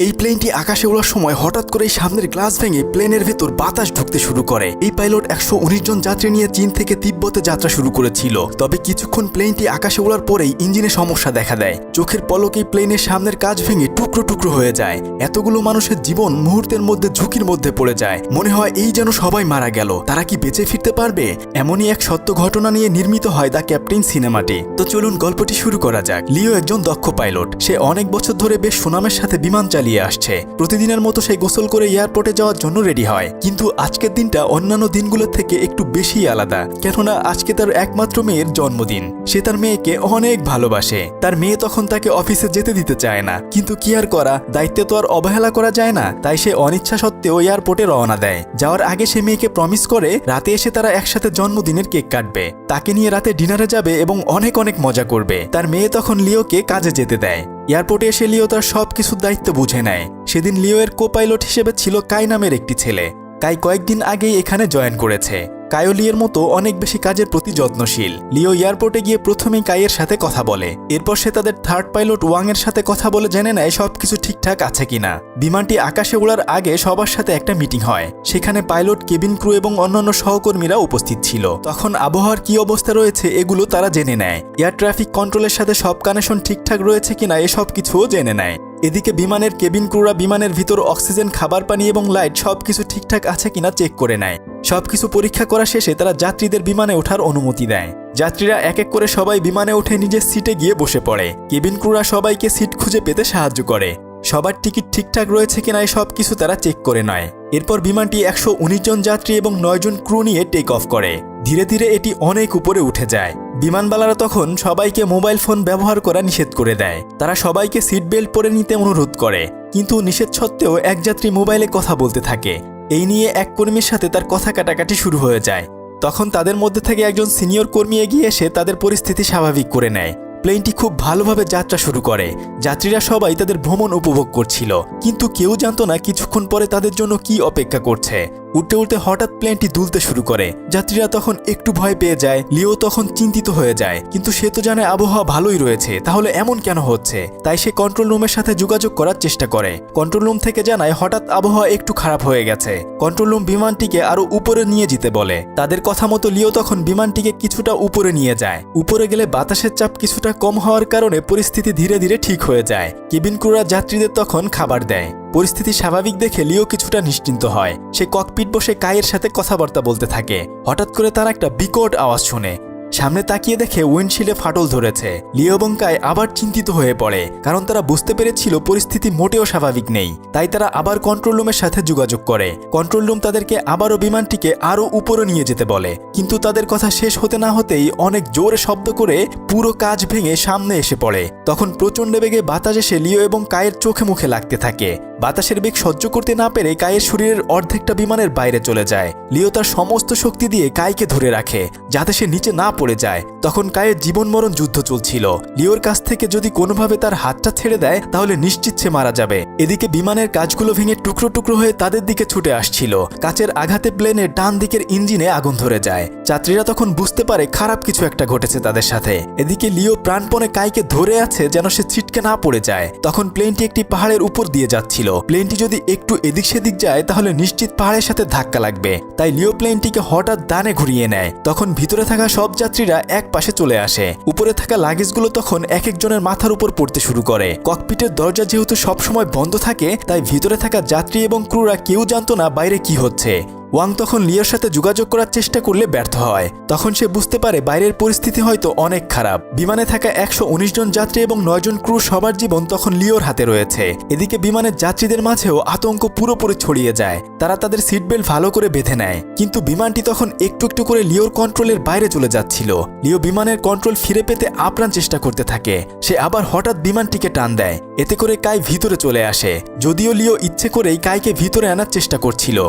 এই প্লেনটি আকাশে ওড়ার সময় হঠাৎ করে সামনের গ্লাস ভেঙে প্লেনের ভেতর বাতাস ঢুকতে শুরু করে। এই পাইলট 119 জন যাত্রী নিয়ে চীন থেকে তিব্বতে যাত্রা শুরু করেছিল। তবে কিছুক্ষণ প্লেনটি আকাশে ওড়ার পরেই ইঞ্জিনে সমস্যা দেখা দেয়। চোখের পলকেই প্লেনের সামনের কাচ ভেঙে টুকরো টুকরো হয়ে যায়। এতগুলো মানুষের জীবন মুহূর্তের মধ্যে ঝুঁকির মধ্যে পড়ে যায়। মনে হয় এই যেন সবাই মারা গেল, তারা কি বেঁচে ফিরতে পারবে? এমনই এক সত্য ঘটনা নিয়ে নির্মিত হয় দ্য ক্যাপ্টেন সিনেমাটি। তো চলুন গল্পটি শুরু করা যাক। লিও একজন দক্ষ পাইলট। সে অনেক বছর ধরে বেশ সুনামের সাথে বিমান চালিয়ে আসছে। প্রতিদিনের মতো সে গোসল করে এয়ারপোর্টে যাওয়ার জন্য রেডি হয়। কিন্তু আজকের দিনটা অন্যান্য দিনগুলোর থেকে একটু বেশি আলাদা, কেননা আজকে তার একমাত্র মেয়ের জন্মদিন। সে তার মেয়েকে অনেক ভালোবাসে। তার মেয়ে তখন তাকে অফিসে যেতে দিতে চায় না, কিন্তু কি আর করা, দায়িত্বে তো আর অবহেলা করা যায় না। তাই সে অনিচ্ছা সত্ত্বেও এয়ারপোর্টে রওনা দেয়। যাওয়ার আগে সে মেয়েকে প্রমিস করে রাতে এসে তারা একসাথে জন্মদিনের কেক কাটবে, তাকে নিয়ে রাতে ডিনারে যাবে এবং অনেক অনেক মজা করবে। তার মেয়ে তখন লিওকে কাজে যেতে দেয়। এয়ারপোর্টে এসে লিও তার সবকিছুর দায়িত্ব বুঝে নেয়। সেদিন লিও এর কো পাইলট হিসেবে ছিল কাই নামের একটি ছেলে। কাই কয়েকদিন আগেই এখানে জয়েন করেছে। কাইও লিওর মতো অনেক বেশি কাজের প্রতি যত্নশীল। লিও এয়ারপোর্টে গিয়ে প্রথমেই কাইয়ের সাথে কথা বলে। এরপর সে তাদের থার্ড পাইলট ওয়াং এর সাথে কথা বলে জেনে নেয় সবকিছু ঠিকঠাক আছে কিনা। বিমানটি আকাশে ওড়ার আগে সবার সাথে একটা মিটিং হয়। সেখানে পাইলট, কেবিন ক্রু এবং অন্যান্য সহকর্মীরা উপস্থিত ছিল। তখন আবহাওয়ার কি অবস্থা রয়েছে এগুলো তারা জেনে নেয়। এয়ার ট্রাফিক কন্ট্রোলের সাথে সব কানেকশন ঠিকঠাক রয়েছে কিনা এসব কিছুও জেনে নেয়। এদিকে বিমানের কেবিন ক্রুরা বিমানের ভিতর অক্সিজেন, খাবার পানি এবং লাইট সবকিছু ঠিকঠাক আছে কিনা চেক করে নেয়। সবকিছু পরীক্ষা করা শেষে তারা যাত্রীদের বিমানে ওঠার অনুমতি দেয়। যাত্রীরা এক এক করে সবাই বিমানে উঠে নিজের সিটে গিয়ে বসে পড়ে। কেবিন ক্রুরা সবাইকে সিট খুঁজে পেতে সাহায্য করে। সবার টিকিট ঠিকঠাক রয়েছে কিনা সব কিছু তারা চেক করে নেয়। এরপর বিমানটি 119 জন যাত্রী এবং 9 জন ক্রু নিয়ে টেক অফ করে। ধীরে ধীরে এটি অনেক উপরে উঠে যায়। বিমানবালারা তখন সবাইকে মোবাইল ফোন ব্যবহার করা নিষেধ করে দেয়। তারা সবাইকে সিট বেল্ট পরে নিতে অনুরোধ করে, কিন্তু নিষেধ সত্ত্বেও এক যাত্রী মোবাইলে কথা বলতে থাকে। এই নিয়ে এক কর্মীর সাথে তার কথা কাটাকাটি শুরু হয়ে যায়। তখন তাদের মধ্যে থেকে একজন সিনিয়র কর্মী এগিয়ে এসে তাদের পরিস্থিতি স্বাভাবিক করে নেয়। প্লেনটি খুব ভালোভাবে যাত্রা শুরু করে। যাত্রীরা সবাই তাদের ভ্রমণ উপভোগ করছিল, কিন্তু কেউ জানতো না কিছুক্ষণ পরে তাদের জন্য কি অপেক্ষা করছে। উঠতে উঠতে হঠাৎ প্লেনটি দুলতে শুরু করে। যাত্রীরা তখন একটু ভয় পেয়ে যায়। লিও তখন চিন্তিত হয়ে যায়, কিন্তু সে তো জানে আবহাওয়া ভালোই রয়েছে, তাহলে এমন কেন হচ্ছে। তাই সে কন্ট্রোল রুমের সাথে যোগাযোগ করার চেষ্টা করে। কন্ট্রোল রুম থেকে জানায় হঠাৎ আবহাওয়া একটু খারাপ হয়ে গেছে। কন্ট্রোল রুম বিমানটিকে আরো উপরে নিয়ে যেতে বলে। তাদের কথা মতো লিও তখন বিমানটিকে কিছুটা উপরে নিয়ে যায়। উপরে গেলে বাতাসের চাপ কিছুটা কম হওয়ার কারণে পরিস্থিতি ধীরে ধীরে ঠিক হয়ে যায়। কেবিন ক্রুরা যাত্রীদের তখন খাবার দেয়। পরিস্থিতি স্বাভাবিক দেখে লিও কিছুটা নিশ্চিন্ত হয়। সে ককপিট বসে কাইয়ের সাথে কথাবার্তা বলতে থাকে। হঠাৎ করে তারা একটা বিকট আওয়াজ শুনে। সামনে তাকিয়ে দেখে উইন্ডশিল্ডে ফাটল ধরেছে। লিও এবং কাই আবার চিন্তিত হয়ে পড়ে, কারণ তারা বুঝতে পেরেছিল পরিস্থিতি মোটেও স্বাভাবিক নেই। তাই তারা আবার কন্ট্রোল রুমের সাথে যোগাযোগ করে। কন্ট্রোল রুম তাদেরকে আবারও বিমানটিকে আরো উপরে নিয়ে যেতে বলে, কিন্তু তাদের কথা শেষ হতে না হতেই অনেক জোরে শব্দ করে পুরো কাচ ভেঙে সামনে এসে পড়ে। তখন প্রচণ্ড বেগে বাতাস এসে লিও এবং কাইয়ের চোখে মুখে লাগতে থাকে। বাতাসের বেগ সহ্য করতে না পেরে কাইয়ের শরীরের অর্ধেকটা বিমানের বাইরে চলে যায়। লিও তার সমস্ত শক্তি দিয়ে কাইকে ধরে রাখে, যাতে সে নিচে না পড়ে যায়। তখন কাইয়ের জীবন মরণ যুদ্ধ চলছিল। লিওর কাছ থেকে যদি কোনোভাবে তার হাতটা ছেড়ে দেয় তাহলে নিশ্চিত সে মারা যাবে। এদিকে বিমানের কাঁচগুলো ভেঙে টুকরো টুকরো হয়ে তাদের দিকে ছুটে আসছিল। কাচের আঘাতে প্লেনের ডান দিকের ইঞ্জিনে আগুন ধরে যায়। যাত্রীরা তখন বুঝতে পারে খারাপ কিছু একটা ঘটেছে তাদের সাথে। এদিকে লিও প্রাণপণে কাইকে ধরে আছে যেন সে ছিটকে না পড়ে যায়। তখন প্লেনটি একটি পাহাড়ের উপর দিয়ে যাচ্ছিল। প্লেনটি যদি একটু এদিক সেদিক যায় তাহলে নিশ্চিত পাহাড়ের সাথে ধাক্কা লাগবে। তাই লিও প্লেনটিকে হঠাৎ ডানে ঘুরিয়ে নেয়। তখন ভিতরে থাকা সব যাত্রীরা এক পাশে চলে আসে। উপরে থাকা লাগেজগুলো তখন এক একজনের মাথার উপর পড়তে শুরু করে। ককপিটের দরজা যেহেতু সবসময় বন্ধ থাকে, তাই ভিতরে থাকা যাত্রী এবং ক্রুরা কেউ জানতো না বাইরে কি হচ্ছে। ওয়াং তখন লিওর সাথে যোগাযোগ করার চেষ্টা করলে ব্যর্থ হয়। তখন সে বুঝতে পারে বাইরের পরিস্থিতি হয়তো অনেক খারাপ। বিমানে থাকা 119 জন যাত্রী এবং 9 জন ক্রু সবার জীবন তখন লিওর হাতে রয়েছে। এদিকে বিমানের যাত্রীদের মাঝেও আতঙ্ক পুরোপুরি ছড়িয়ে যায়। তারা তাদের সিট বেল্ট ভালো করে বেঁধে নেয়, কিন্তু বিমানটি তখন একটু একটু করে লিওর কন্ট্রোলের বাইরে চলে যাচ্ছিল। লিও বিমানের কন্ট্রোল ফিরে পেতে আপ্রাণ চেষ্টা করতে থাকে। সে আবার হঠাৎ বিমানটিকে টান দেয়। এতে করে কাই ভিতরে চলে আসে। যদিও লিও ইচ্ছে করেই কাইকে ভিতরে আনার চেষ্টা করছিল।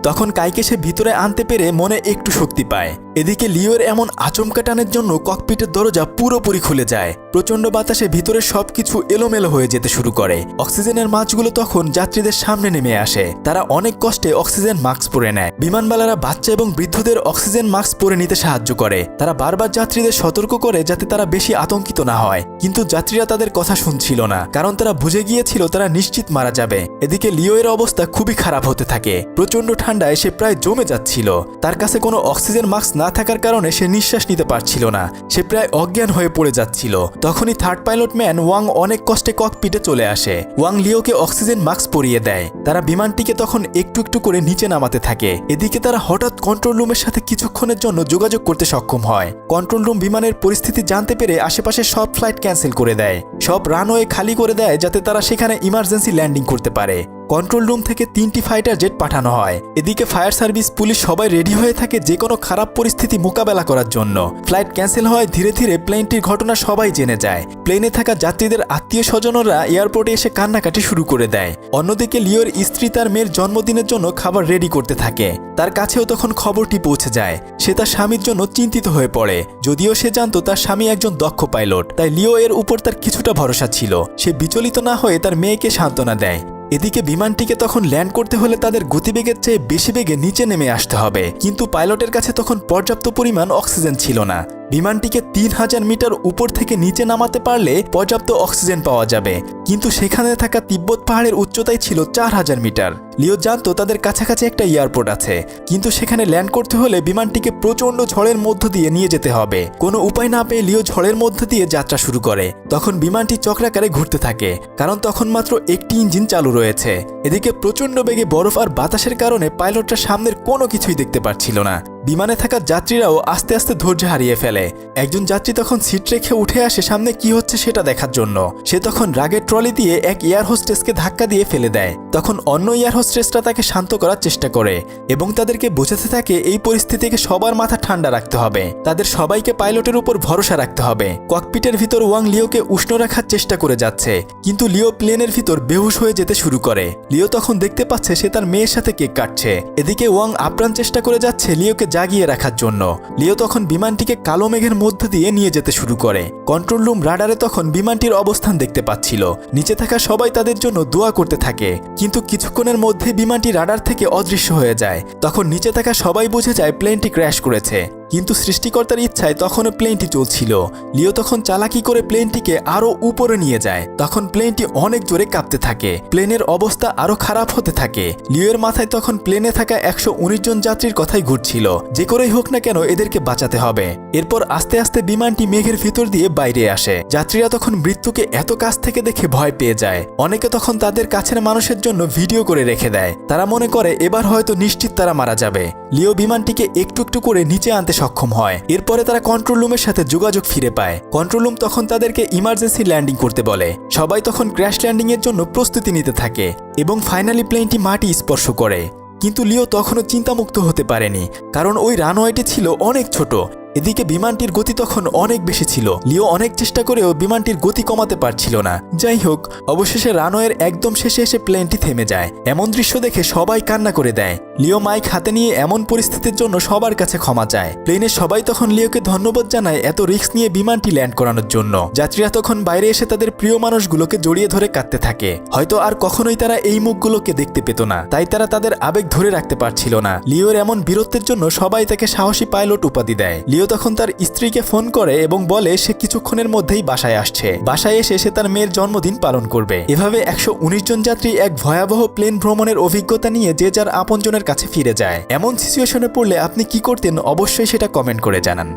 তখন কাইকে সে ভিতরে আনতে পেরে মনে একটু শক্তি পায়। এদিকে লিওর এমন আচমকা টানের জন্য ককপিটের দরজা পুরোপুরি খুলে যায়। প্রচণ্ড বাতাসে ভিতরে সবকিছু এলোমেলো হয়ে যেতে শুরু করে। অক্সিজেনের মাছগুলো তখন যাত্রীদের সামনে নেমে আসে। তারা অনেক কষ্টে অক্সিজেন মাস্ক পরে নেয়। বিমানবালারা বাচ্চা এবং বৃদ্ধদের অক্সিজেন মাস্ক পরে নিতে সাহায্য করে। তারা বারবার যাত্রীদের সতর্ক করে যাতে তারা বেশি আতঙ্কিত না হয়, কিন্তু যাত্রীরা তাদের কথা শুনছিল না, কারণ তারা বুঝে গিয়েছিল তারা নিশ্চিত মারা যাবে। এদিকে লিওয়ের অবস্থা খুবই খারাপ হতে থাকে। প্রচণ্ড ঠান্ডায় সে প্রায় জমে যাচ্ছিল। তার কাছে কোনো অক্সিজেন মাস্ক না থাকার কারণে সে নিঃশ্বাস নিতে পারছিল না। সে প্রায় অজ্ঞান হয়ে পড়ে যাচ্ছিল। তখনই থার্ড পাইলট ম্যান ওয়াং অনেক কষ্টে ককপিটে চলে আসে। ওয়াং লিওকে অক্সিজেন মাস্ক পরিয়ে দেয়। তারা বিমানটিকে তখন একটু একটু করে নিচে নামাতে থাকে। এদিকে তারা হঠাৎ কন্ট্রোল রুমের সাথে কিছুক্ষণের জন্য যোগাযোগ করতে সক্ষম হয়। কন্ট্রোল রুম বিমানের পরিস্থিতি জানতে পেরে আশেপাশে সব ফ্লাইট ক্যান্সেল করে দেয়। সব রানওয়ে খালি করে দেয় যাতে তারা সেখানে ইমার্জেন্সি ল্যান্ডিং করতে পারে। কন্ট্রোল রুম থেকে 3টি ফাইটার জেট পাঠানো হয়। এদিকে ফায়ার সার্ভিস, পুলিশ সবাই রেডি হয়ে থাকে যে কোনো খারাপ পরিস্থিতি মোকাবেলা করার জন্য। ফ্লাইট ক্যান্সেল হওয়ায় ধীরে ধীরে প্লেনটির ঘটনা সবাই জেনে যায়। প্লেনে থাকা যাত্রীদের আত্মীয় স্বজনরা এয়ারপোর্টে এসে কান্নাকাটি শুরু করে দেয়। অন্যদিকে লিওর স্ত্রী তার মেয়ের জন্মদিনের জন্য খাবার রেডি করতে থাকে। তার কাছেও তখন খবরটি পৌঁছে যায়। সে তার স্বামীর জন্য চিন্তিত হয়ে পড়ে। যদিও সে জানতো তার স্বামী একজন দক্ষ পাইলট, তাই লিও এর উপর তার কিছুটা ভরসা ছিল। সে বিচলিত না হয়ে তার মেয়েকে সান্ত্বনা দেয়। এদিকে বিমানটিকে তখন ল্যান্ড করতে হলে তাদের গতিবেগের চেয়ে বেশি বেগে নিচে নেমে আসতে হবে, কিন্তু পাইলটের কাছে তখন পর্যাপ্ত পরিমাণ অক্সিজেন ছিল না। বিমানটিকে 3000 মিটার উপর থেকে নিচে নামাতে পারলে পর্যাপ্ত অক্সিজেন পাওয়া যাবে, কিন্তু সেখানে থাকা তিব্বত পাহাড়ের উচ্চতাই ছিল 4000 মিটার। লিও জানতো তাদের কাছাকাছি একটা এয়ারপোর্ট আছে, কিন্তু সেখানে ল্যান্ড করতে হলে বিমানটিকে প্রচণ্ড ঝড়ের মধ্য দিয়ে নিয়ে যেতে হবে। কোনো উপায় না পেয়ে লিও ঝড়ের মধ্য দিয়ে যাত্রা শুরু করে। তখন বিমানটি চক্রাকারে ঘুরতে থাকে, কারণ তখন মাত্র একটি ইঞ্জিন চালু রয়েছে। এদিকে প্রচণ্ড বেগে বরফ আর বাতাসের কারণে পাইলটরা সামনের কোনো কিছুই দেখতে পাচ্ছিল না। বিমানে থাকা যাত্রীরাও আস্তে আস্তে ধৈর্য হারিয়ে ফেলে। একজন যাত্রী তখন সিট রেখে উঠে আসে সামনে কি হচ্ছে সেটা দেখার জন্য। সে তখন রাগের ট্রলি দিয়ে এক এয়ার হোস্টেসকে ধাক্কা দিয়ে ফেলে দেয়। তখন অন্য এয়ার হোস্টেসরা তাকে শান্ত করার চেষ্টা করে এবং তাদেরকে বোঝাতে থাকে এই পরিস্থিতিকে সবার মাথা ঠান্ডা রাখতে হবে, তাদের সবাইকে পাইলটের উপর ভরসা রাখতে হবে। ককপিটের ভিতর ওয়াং লিওকে উষ্ণ রাখার চেষ্টা করে যাচ্ছে, কিন্তু লিও প্লেনের ভিতর বেহুশ হয়ে যেতে শুরু করে। লিও তখন দেখতে পাচ্ছে সে তার মেয়ের সাথে কেক কাটছে। এদিকে ওয়াং আপ্রাণ চেষ্টা করে যাচ্ছে লিওকে জাগিয়ে রাখার জন্য। লিও তখন বিমানটিকে কালো মেঘের মধ্য দিয়ে নিয়ে যেতে শুরু করে। কন্ট্রোল রুম রাডারে তখন বিমানটির অবস্থান দেখতে পাচ্ছিল। নিচে থাকা সবাই তাদের জন্য দোয়া করতে থাকে, কিন্তু কিছুক্ষণের মধ্যে বিমানটি রাডার থেকে অদৃশ্য হয়ে যায়। তখন নিচে থাকা সবাই বুঝে যায় প্লেনটি ক্র্যাশ করেছে, কিন্তু সৃষ্টিকর্তার ইচ্ছায় তখনও প্লেনটি চলছিল। লিও তখন চালাকি করে প্লেনটিকে আরো উপরে নিয়ে যায়। তখন প্লেনটি অনেক জোরে কাঁপতে থাকে। প্লেনের অবস্থা আরো খারাপ হতে থাকে। লিওর মাথায় তখন প্লেনে থাকা 119 জন যাত্রীর কথাই ঘুরছিল, যে করেই হোক না কেন এদেরকে বাঁচাতে হবে। এরপর আস্তে আস্তে বিমানটি মেঘের ভিতর দিয়ে বাইরে আসে। যাত্রীরা তখন মৃত্যুকে এত কাছ থেকে দেখে ভয় পেয়ে যায়। অনেকে তখন তাদের কাছের মানুষের জন্য ভিডিও করে রেখে দেয়। তারা মনে করে এবার হয়তো নিশ্চিত তারা মারা যাবে। লিও বিমানটিকে একটু একটু করে নিচে আনতে সক্ষম হয়। এরপরে তারা কন্ট্রোল রুমের সাথে যোগাযোগ ফিরে পায়। কন্ট্রোল রুম তখন তাদেরকে ইমার্জেন্সি ল্যান্ডিং করতে বলে। সবাই তখন ক্র্যাশ ল্যান্ডিং এর জন্য প্রস্তুতি নিতে থাকে এবং ফাইনালি প্লেনটি মাটি স্পর্শ করে। কিন্তু লিও তখনও চিন্তামুক্ত হতে পারেনি, কারণ ওই রানওয়েটি ছিল অনেক ছোট। এদিকে বিমানটির গতি তখন অনেক বেশি ছিল। লিও অনেক চেষ্টা করেও বিমানটির গতি কমাতে পারছিল না। যাই হোক, অবশেষে রানওয়ের একদম শেষে এসে প্লেনটি থেমে যায়। এমন দৃশ্য দেখে সবাই কান্না করে দেয়। লিও মাইক হাতে নিয়ে এমন পরিস্থিতির জন্য সবার কাছে ক্ষমা চায়। প্লেনের সবাই তখন লিওকে ধন্যবাদ জানায় এত রিস্ক নিয়ে বিমানটি ল্যান্ড করানোর জন্য। যাত্রীরা তখন বাইরে এসে তাদের প্রিয় মানুষগুলোকে জড়িয়ে ধরে কাঁদতে থাকে। হয়তো আর কখনোই তারা এই মুখগুলোকে দেখতে পেত না, তাই তারা তাদের আবেগ ধরে রাখতে পারছিল না। লিওর এমন বীরত্বের জন্য সবাই তাকে সাহসী পাইলট উপাধি দেয়। লিও তখন তার স্ত্রীকে ফোন করে এবং বলে সে কিছুক্ষণের মধ্যেই বাসায় আসছে। বাসায় এসে সে তার মেয়ের জন্মদিন পালন করবে। এভাবে 119 জন যাত্রী এক ভয়াবহ প্লেন ভ্রমণের অভিজ্ঞতা নিয়ে যে যার আপনজনের কাছে ফিরে যায়। এমন সিচুয়েশনে পড়লে আপনি কি করতেন অবশ্যই সেটা কমেন্ট করে জানান।